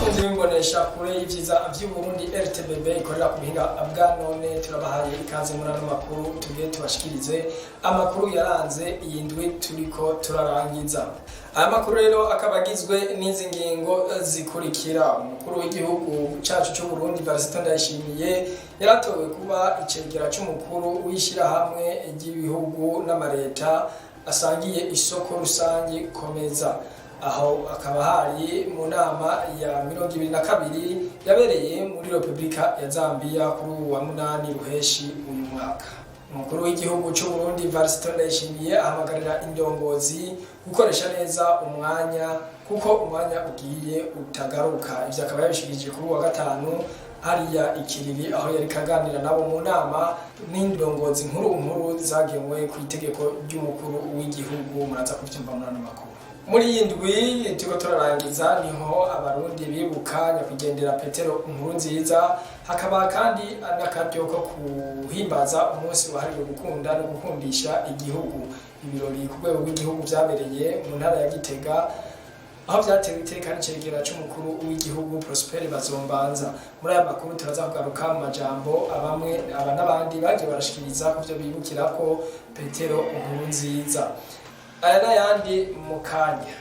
Bakunzi b'imbonesha kure y'ivyiza vy'Uburundi RTBB ikorera ku bihinga bwa none turabahaye ikaze muri ano makuru tugiye tubashikirize amakuru yaranze indwi turiko turarangiza. Aya makuru rero akabagizwe n'izi ngingo zikurikira. Umukuru w'igihugu cacu c'u Burundi Ndayishimiye yaratowe kuba icegera c'umukuru w'ishirahamwe ry'ibihugu n'amareta asangiye isoko rusangi komeza. Aho akaba hari mu nama ya 22 yabereye muri Republika ya Zambia kuri wa 8 Ruheshi uyu mwaka. Umukuru w'igihugu c'u Burundi Ndayishimiye ahamagarira indongozi gukoresha neza umwanya kuko umwanya ugiye utagaruka. Ivyo akaba yabishikirije kuri wa gatanu hariya ikiriri aho yari kaganira nabo mu nama n'indongozi nkuru zagenwe ku itegeko ry'umukuru w'igihugu. Muraza kuvyumva muri ano makuru. Muri indwi turiko turarangiza niho abarundi bibuka nyakwigendera Petero Nkurunziza, hakaba kandi n'akaryo ko kuhimbaza umunsi wahariwe gukunda no gukundisha igihugu. Ibirori ku rwego rw'igihugu vyabereye mu ntara ya Gitega aho vyatewe iteka n'icegera c'umukuru w'igihugu Prosper Bazombanza. Muri aya makuru turaza kugaruka mu majambo aba n'abandi bagiye barashikiriza kuvyo bibukirako Petero Nkurunziza. Aya n'ayandi mu kanya.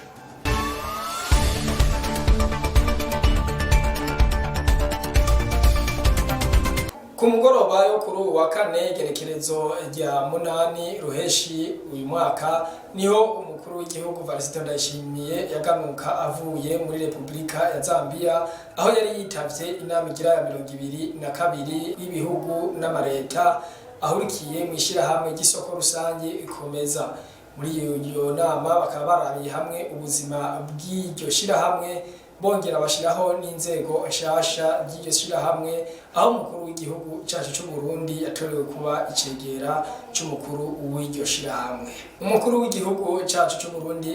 Ku mugoroba yo kuri wa kane igerekerezo rya 8 Ruheshi uyu mwaka niho umukuru w'igihugu Ndayishimiye yaganuka avuye muri Republika ya Zambia aho yari yitavye inama igira ya 22 y'ibihugu n'amareta ahurikiye mu ishirahamwe ry'isoko rusangi ikomeza. Muri iyo nama bakaba barabiye hamwe ubuzima bw'iryo shirahamwe bongera bashiraho n'inzego nshasha ry'iryo shirahamwe aho umukuru w'igihugu cacu c'u Burundi yatorewe kuba icegera c'umukuru w'iryo shirahamwe. Umukuru w'igihugu cacu c'u Burundi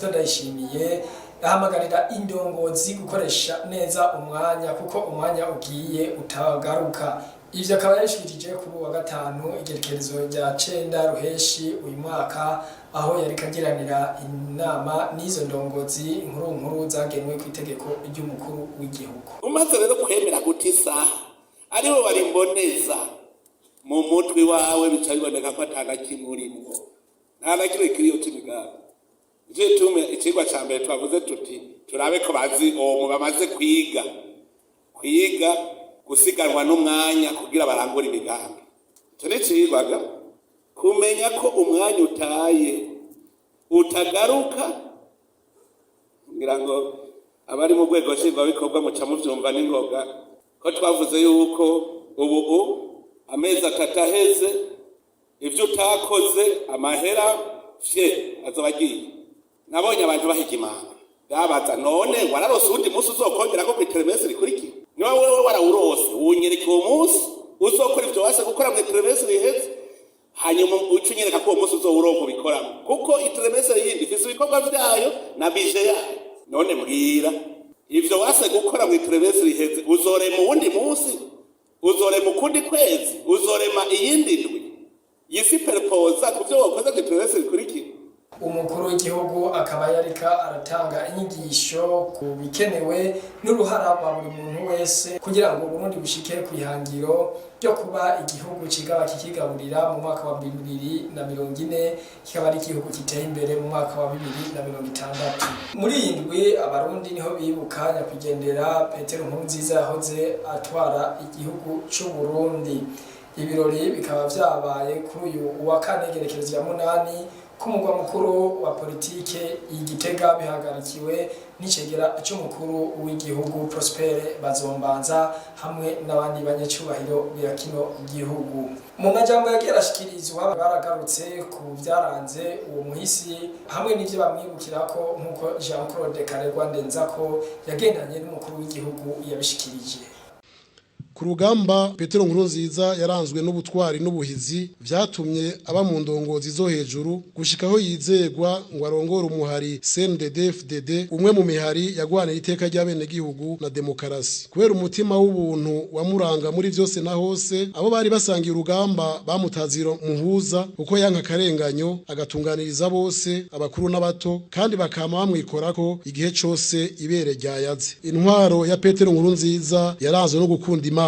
Ndayishimiye ahamagarira indongozi gukoresha neza umwanya kuko umwanya ugiye utagaruka. Ivyo akaba yashikirije kuri wa gatanu igerekerezo rya 9 Ruheshi uyu mwaka aho yari kagiranira inama n'izo ndongozi nkuru zagenwe ku itegeko ry'umukuru w'igihugu. Umaze rero kwemera gutisa aribo barimboneza mu mutwe wawe bica biboneka ko atanga kimurimo nta nakire kiriyo cy'imigambi. Je tume ikigwa ca mbere twavuze tuti turabe ko bazi mu bamaze kwiga gusiganwa n'umwanya kugira barangura imigambi. Tone cigwaga kumenya ko umwanya utaye utagaruka, ngira ngo abari mu rwego nshingwa bikorwa muca muvyumva n'ingoga ko twavuze yuko ubu amezi 3 aheze ivyo utakoze amahera azobagiye. Nabonye abantu bahiga imana babaza none wararose undi munsi uzokongera ko ku trimestre rikurikira. Niwe wewe warawurose unyereka uwo munsi uzokora ivyo wase gukora mu trimestre riheze hanyuma ucunyereka ko uwo munsi uzowuronka bikoramo kuko trimestre yindi ifise ibikorwa vyayo na bije yayo. None mbwira ivyo wase gukora mu trimestre riheze uzorema uwundi munsi, uzorema ukundi kwezi, uzorema iyindi ndwi yisi perpoza kuvyo wakoze ku trimestre rikurikira. Umukuru w'igihugu akaba yarika aratanga inyigisho ku bikenewe n'uruhara rwa buri muntu wese kugira ngo Burundi bushike ku ihangiro ryo kuba igihugu cigaba kikigaburira mu mwaka wa 2040 kikaba ari igihugu kiteye imbere mu mwaka wa 2060. Muri indwi abarundi niho bibuka nyakwigendera Petero Nkurunziza yahoze atwara igihugu c'u Burundi. Ibirori bikaba vyabaye kuri uyu wa kane igerekerezo ya 8 ku mugwa mukuru wa politike y'Igitega bihagarikiwe n'icegera c'umukuru w'igihugu Prosper Bazombanza hamwe n'abandi banyacubahiro bya kino gihugu. Mu majambo yagiye arashikirizwa baragarutse ku vyaranze uwo muhisi hamwe n'ivyo bamwibukirako nk'uko Jean-Claude Karerwa Ndenzako yagendanye n'umukuru w'igihugu yabishikirije. ku rugamba Petero Nkurunziza yaranzwe n'ubutwari n'ubuhizi vyatumye aba mu ndongozi zo hejuru gushikaho yizegwa ngo arongore umuhari CNDD-FDD umwe mu mihari yagwanira iteka ry'abene gihugu na demokarasi kubera umutima w'ubuntu wamuranga muri vyose na hose abo bari basangiye urugamba bamutazira muhuza uko yanka karenganyo agatunganiriza bose abakuru n'abato kandi bakama bamwikorako igihe cose ibere ryayaze intwaro ya Petero Nkurunziza yaranzwe no gukunda Imana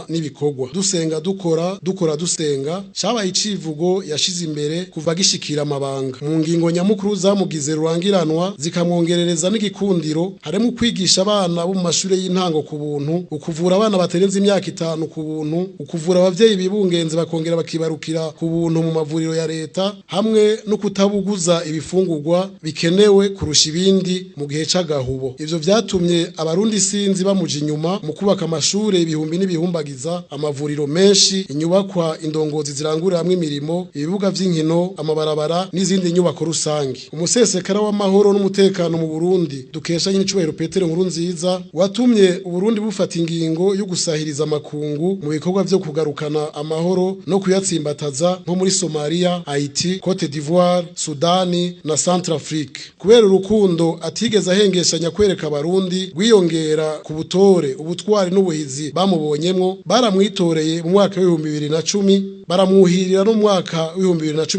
n'ibikorwa dusenga dukora dusenga cabaye icivugo yashize imbere kuva gishikira amabanga mu ngingo nyamukuru zamugize rurangiranwa zikamwongerereza n'igikundiro harimo kwigisha abana bo mu mashuri y'intango ku buntu ukuvura abana baterenze imyaka 5 ku buntu ukuvura abavyeyi bibungenze bakongera bakibarukira ku buntu mu mavuriro ya leta hamwe no kutabuguza ibifungurwa bikenewe kurusha ibindi mu gihe c'agahubo ivyo vyatumye abarundi sinzi bamuja inyuma mu kubaka amashure ibihumbi n'ibihumbagiza amavuriro menshi inyubakwa indongozi zirangurira hamwe imirimo ibibuga vy'inkino amabarabara n'izindi nyubako rusangi umusesekara w'amahoro n'umutekano mu Burundi dukesha nyine Petero Nkurunziza watumye Uburundi bufata ingingo yo gusahiriza amakungu mu bikorwa vyo kugarukana amahoro no kuyatsimbataza nko muri Somalia, Haiti, Cote d'Ivoire, Sudani na Centrafrique kubera urukundo atigeze ahengeshanya kwereka abarundi gwiyongera ku butore ubutwari n'ubuhizi bamubonyemwo baramwitoreye mu mwaka wa 2010 baramuhirira no mu mwaka wa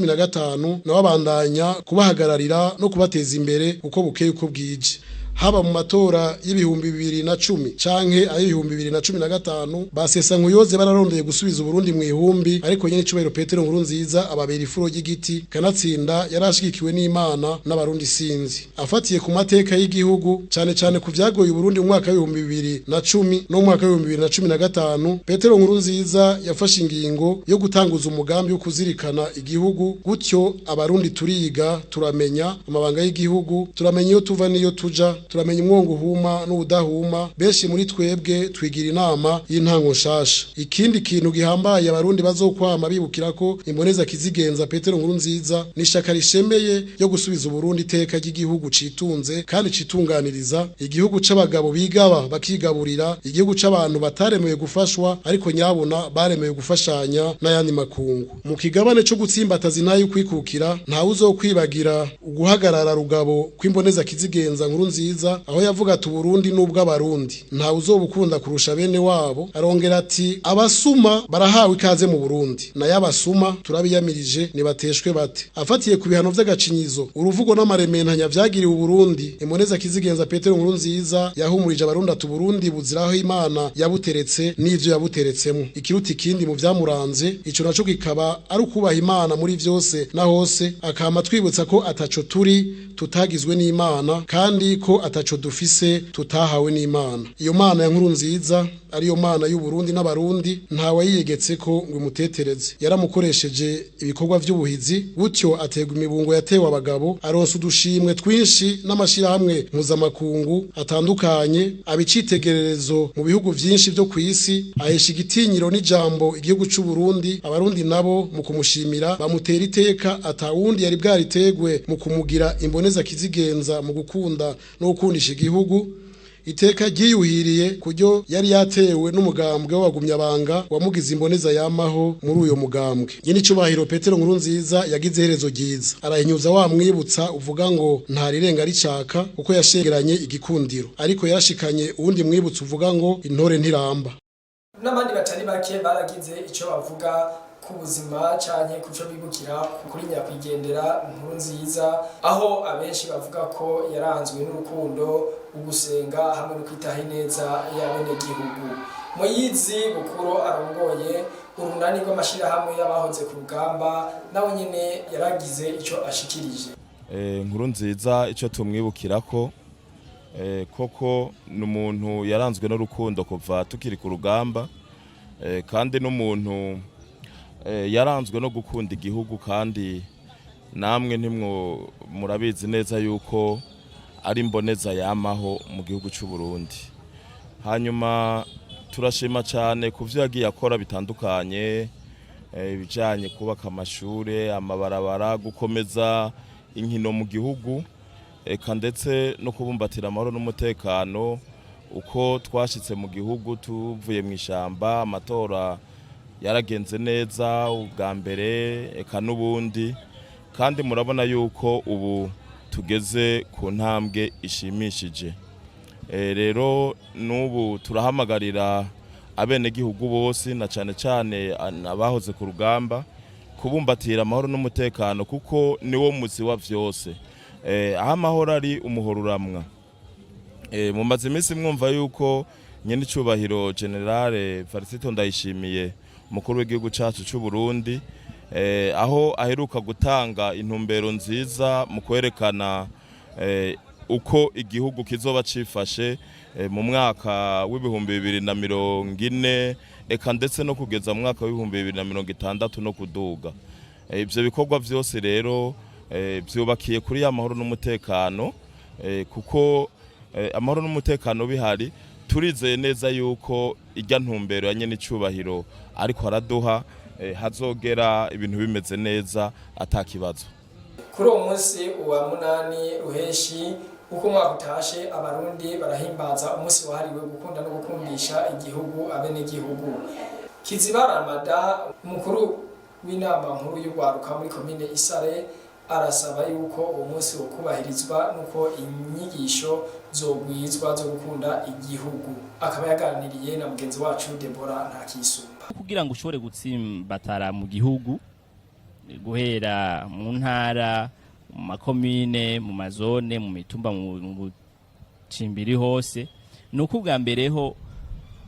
2015 na babandanya kubahagararira no kubateza imbere uko bukeye uko bwije haba mu matora y'ibihumbi 2010 canke ay'ibihumbi 2015 basesa nkuyoze bararondeye gusubiza Uburundi mu ihumbi ariko nyene cubahiro Petero Nkurunziza ababera ifuro y'igiti kanatsinda yarashigikiwe n'Imana n'abarundi sinzi afatiye ku mateka y'igihugu cane ku vyagoye Uburundi mu mwaka wa 2010 no mu mwaka wa 2015 Petero Nkurunziza yafashe ingingo yo gutanguza umugambi wo kuzirikana igihugu gutyo abarundi turiga turamenya amabanga y'igihugu turamenya iyo tuva niyo tuja turamenya umwongo uhuma n'ubudahuma benshi muri twebwe twigira inama y'intango nshasha ikindi kintu gihambaye abarundi bazokwama bibukira ko imboneza kizigenza Petero Nkurunziza nishaka rishemeye yo gusubiza Uburundi iteka ry'igihugu citunze kandi citunganiriza igihugu c'abagabo bigaba bakigaburira igihugu c'abantu bataremewe gufashwa ariko nyabona baremewe gufashanya n'ayandi makungu mu kigabane cyo gutsimbataza nayo kwikukira nta uzokwibagira uguhagarara rugabo kw'imboneza kizigenza Nkurunziza aho yavuga ati Burundi nubwo abarundi nta uzobukunda kurusha bene wabo arongera ati abasuma barahawe ikaze mu Burundi na yabasuma turabiyamirije nibateshwe bate afatiye ku bihano vy'agacinyizo uruvugo n'amarementanya vyagiriwe Burundi imboneza kizigenza Petero Nkurunziza yahumurije abarundi ati Burundi buziraho Imana yabuteretse n'ivyo yabuteretsemo ikiruta ikindi mu vyamuranze ico naco kikaba ari ukubaha Imana muri vyose na hose akama twibutsa ko ataco turi tutagizwe n'Imana kandi ko ataco dufise tutahawe n'Imana iyo Mana ya Nkurunziza ariyo Mana y'u Burundi n'abarundi ntawe yiyegetse ko ngo imutetereze yaramukoresheje ibikorwa vy'ubuhizi gutyo ategwa imibungo yatewe abagabo aronsa udushimwe twinshi n'amashira hamwe mpuzamakungu atandukanye abicitegererezo mu bihugu vyinshi vyo kwisi ahesha igitinyiro n'ijambo igihugu c'u Burundi abarundi nabo mu kumushimira bamutera iteka atawundi yari bwaritegwe mu kumugira imboneza kizigenza mu gukunda no gukundisha igihugu iteka ryiyuhiriye kuryo yari yatewe n'umugambwe w'abagumya banga wamugize imboneza yamaho muri uyo mugambwe nyine cubahiro Petero Nkurunziza yagize herezo ryiza arahinyuza wamwibutsa uvuga ngo ntarirenga ricaka uko yashegeranye igikundiro ariko yarashikanye uwundi mwibutsa uvuga ngo intore ntiramba n'abandi batari bake baragize ico bavuga ku buzima cyane kuco bibukira kuri nyakwigendera Nkurunziza aho abenshi bavuga ko yaranzwe n'urukundo ugusenga hamwe no kwitaho neza y'abene gihugu Moyizi Bukuru arongoye urunani rw'amashira hamwe y'abahoze ku rugamba nawe nyene yaragize ico ashikirije Nkurunziza ico tumwibukira ko koko n'umuntu yaranzwe n'urukundo kuva tukiri ku rugamba kandi n'umuntu yaranzwe no gukunda igihugu kandi namwe ntimwo murabizi neza yuko ari imboneza yamaho mu gihugu cy'u Burundi hanyuma turashima cyane kuvyo yagiye akora bitandukanye ibijanye kubaka amashure amabarabara gukomeza inkino mu gihugu eka ndetse no kubumbatira amahoro n'umutekano uko twashitse mu gihugu tuvuye mu ishamba, amatora yaragenze neza ubwa mbere eka n'ubundi, kandi murabona yuko ubu tugeze ku ntambwe ishimishije. Rero n'ubu turahamagarira abenegihugu bose na cane cane abahoze ku rugamba kubumbatira amahoro n'umutekano, kuko niwo muzi wa vyose. Aho amahoro ari umuhoro uramwa. Mumaze iminsi mwumva yuko nyene icubahiro General Varisito Ndayishimiye umukuru w'igihugu cacu c'u Burundi, aho aheruka gutanga intumbero nziza mu kwerekana uko igihugu kizoba cifashe mu mwaka w'ibihumbi 2040 eka ndetse no kugeza mu mwaka w'ibihumbi 2060 no kuduga. Ivyo bikorwa vyose rero vyubakiye kuri ya mahoro n'umutekano, kuko amahoro n'umutekano bihari turizeye neza yuko irya ntumbero ya nyene icubahiro ariko araduha hazogera ibintu bimeze neza atakibazo. Kuri uwo munsi wa munani Ruheshi uko mwaka utashe, abarundi barahimbaza umunsi wahariwe gukunda no gukundisha igihugu abenegihugu. Kiziba Ramada, umukuru w'inama nkuru y'urwaruka muri komine Isare, arasaba yuko uwo munsi wo kubahirizwa nuko inyigisho zogwizwa zo gukunda igihugu. Akaba yaganiriye na mugenzi wacu Debora Ntakisumba. Kugira ngo ushobore gutsimbatara mu gihugu, guhera mu ntara, mu makomine, mu mazone, mu mitumba, mu cimbiri hose, nuko ubwa mbere ho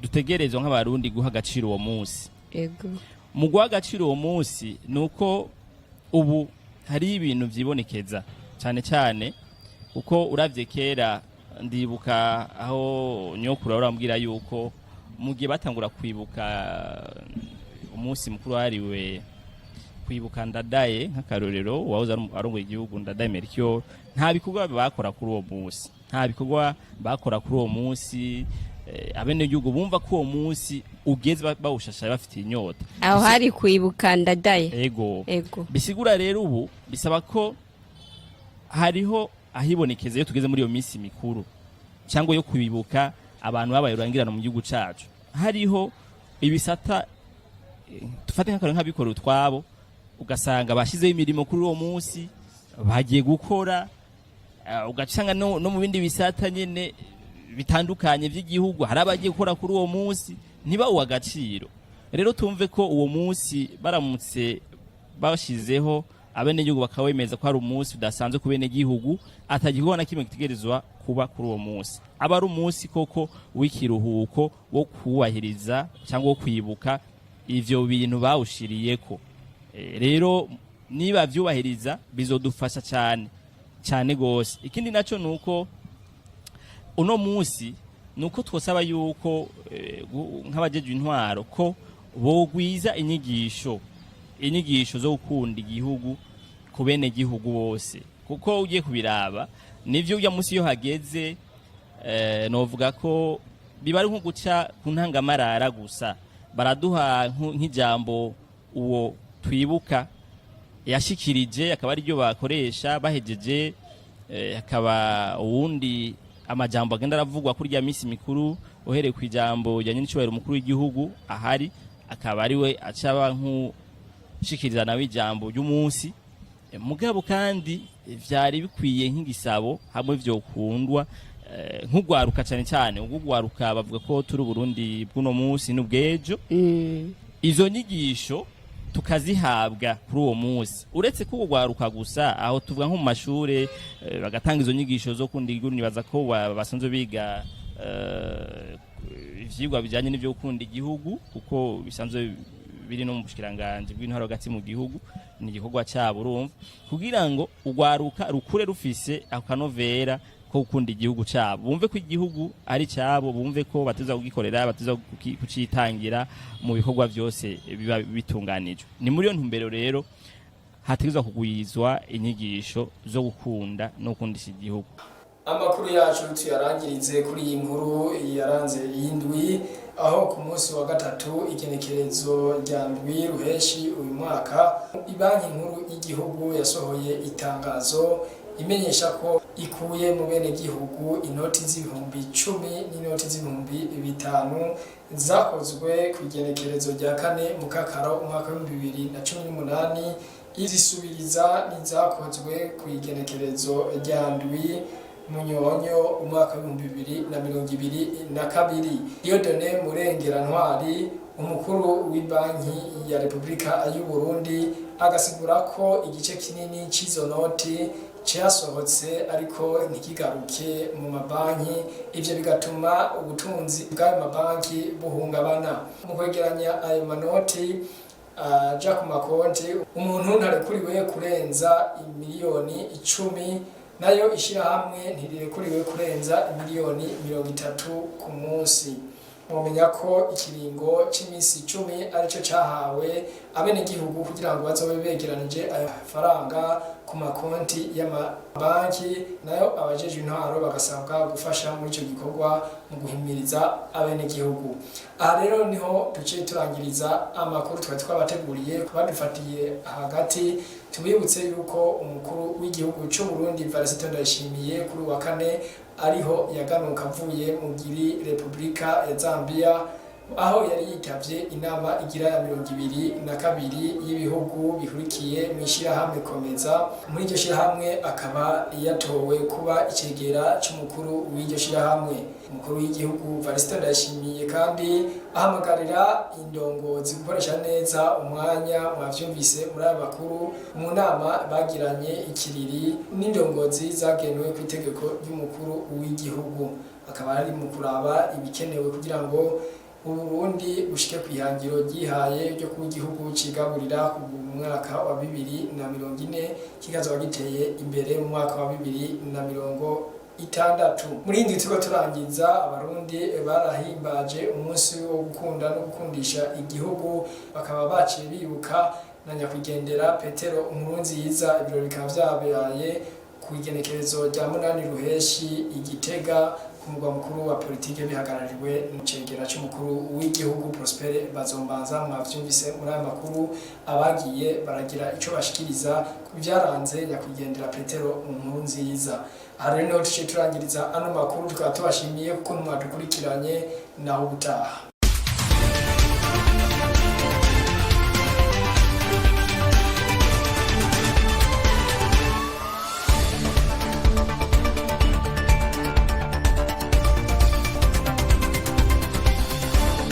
dutegerezwa nk'abarundi guha agaciro uwo munsi. Ego. Mu guha agaciro uwo munsi nuko ubu hari ibintu vyibonekeza cyane cyane uko uravye kera. Ndibuka aho nyokuru arambwira yuko mu gihe batangura kwibuka umunsi mukuru hariwe kwibuka Ndadaye nk'akarorero wahoze arongoye igihugu, Ndadaye Melchior, nta bikorwa bakora kuri uwo munsi, nta bikorwa bakora kuri uwo munsi. Abenegihugu bumva ko uwo munsi ugeze bawushashaye bafite inyota. Aho hari kwibuka Ndadaye. Ego. Bisigura rero ubu bisaba ko hariho ahibonekeze iyo tugeze muri iyo minsi mikuru cyangwa yo kwibuka abantu babaye urangirana mu gihugu cacu. Hariho ibisata tufate nk'abikorera utwabo, ugasanga bashizeho imirimo kuri uwo munsi bagiye gukora, ugacanga no mu bindi bisata nyene bitandukanye by'igihugu hari abagiye gukora kuri uwo munsi ntiba uwa gaciro. Rero tumve ko uwo munsi baramutse bashizeho abenegihugu bakawemeza ko hari umunsi udasanzwe ku benegihugu, atagikorwa na kimwe gitegerezwa kuba kuri uwo munsi. Aba ari umunsi koko w'ikiruhuko wo kubahiriza cyangwa wo kwibuka ivyo bintu bawushiriyeko. Rero niba vyubahiriza bizodufasha cyane gose. Ikindi naco nuko uno munsi nuko twosaba yuko nk'abajeje intwaro ko bogwiza inyigisho zo gukunda igihugu ku bene gihugu bose, kuko ugiye kubiraba nivyo uya munsi yo hageze novuga ko biba ari nko guca ku ntangamarara gusa. Baraduha nk'ijambo uwo twibuka yashikirije, akaba ari ryo bakoresha bahejeje, akaba uwundi amajambo agenda aravugwa kuri ya misi mikuru uhereye ku ijambo ya nyir'icubahiro umukuru w'igihugu ahari, akaba ari we acaba nk'ushikiriza nawe ijambo ry'umunsi. Mugabo kandi vyari bikwiye nk'igisabo hamwe vyokundwa nk'ugwaruka cyane ugwaruka bavuga ko turi Burundi bw'uno munsi n'ubwejo. Izo nyigisho tukazihabwa kuri uwo munsi, uretse ko ugwaruka gusa aho tuvuga nko mu mashure bagatanga izo nyigisho zo kundi igihugu. Nibaza ko basanzwe biga ivyigwa bijanye n'ivyo gukunda igihugu, kuko bisanzwe biri no mu bushikiranganje bw'intwaro hagati mu gihugu. Ni igikorwa cyabo urumva, kugira ngo ugwaruka rukure rufise akanovera ko gukunda igihugu cyabo, bumve ko igihugu ari cyabo, bumve ko bateza kugikorera, bateza kucitangira mu bikorwa byose biba bitunganijwe. Ni muri yo ntumbero rero hategezwa kugwizwa inyigisho zo gukunda no gukundisha igihugu. Amakuru yacu tuyarangirize kuri iyi nkuru yaranze indwi, aho ku munsi wa gatatu igenekerezo rya ndwi Ruheshi uyu mwaka, ibanki nkuru y'igihugu yasohoye itangazo imenyesha ko ikuye mu bene gihugu inoti z'ibihumbi 10 n'inoti z'ibihumbi 5 zakozwe ku igenekerezo rya 4 mu kakaro umwaka wa 2018 izisubiriza n'izakozwe ku igenekerezo rya ndwi munyonyo umwaka wa 2022. Dieudonné Murengerantwari umukuru w'ibanki ya Repubulika y'u Burundi agasigura ko igice kinini c'izo noti cyasohotse ariko ntikigaruke mu mabanki, ivyo bigatuma ubutunzi bw'ayo mabanki buhungabana. Mu kwegeranya ayo manoti aja ku makonti, umuntu ntarekuriwe kurenza miliyoni 10, nayo ishirahamwe ntirirekuriwe kurenza miliyoni 30 ku munsi. Mumenya ko ikiringo c'imisi 10 arico cahawe abene gihugu kugira ngo bazobe begeranije ayo faranga ku makonti y'amabanki, nayo abajeje intwaro bagasabwa gufasha muri ico gikorwa mu guhimiriza abene gihugu. Aha rero niho duce turangiriza amakuru twabateguriye badufatiye hagati. Tubibutse yuko umukuru w'igihugu cy'u Burundi Ndayishimiye kuri wa 4 ariho yaganuka avuye mu giri Repubulika ya Zambia, aho yari yitavye inama igira ya 22 y'ibihugu bihurikiye mu ishirahamwe Komeza. Muri iryo shirahamwe akaba yatowe kuba icegera c'umukuru w'iryo shirahamwe. Umukuru w'igihugu Ndayishimiye kandi ahamagarira indongozi gukoresha neza umwanya mwavyumvise muri aya makuru mu nama bagiranye ikiriri n'indongozi zagenewe ku itegeko ry'umukuru w'igihugu. Akaba ari mu kuraba ibikenewe kugira ngo Burundi bushike kwihangiro gihaye ryo ku gihugu cigaburira ku mwaka wa 2040 kikazoba giteye imbere mu mwaka wa 2060. Muri ndi tuko turangiza abarundi barahimbaje umunsi wo gukunda no gukundisha igihugu, bakaba baciye bibuka na nyakwigendera Petero Nkurunziza. Ibirori bikaba vyabaye ku igenekerezo rya 8 Ruheshi Igitega ku mugwa mukuru wa politike bihagarariwe n'icegera c'umukuru w'igihugu Prospere Bazombanza. Mwavyumvise muri aya makuru abagiye baragira ico bashikiriza ku byaranze nyakwigendera Petero Nkurunziza. Aha rero niho tuce turangiriza ano makuru, tukaba tubashimiye kuko mwadukurikiranye naho ubutaha.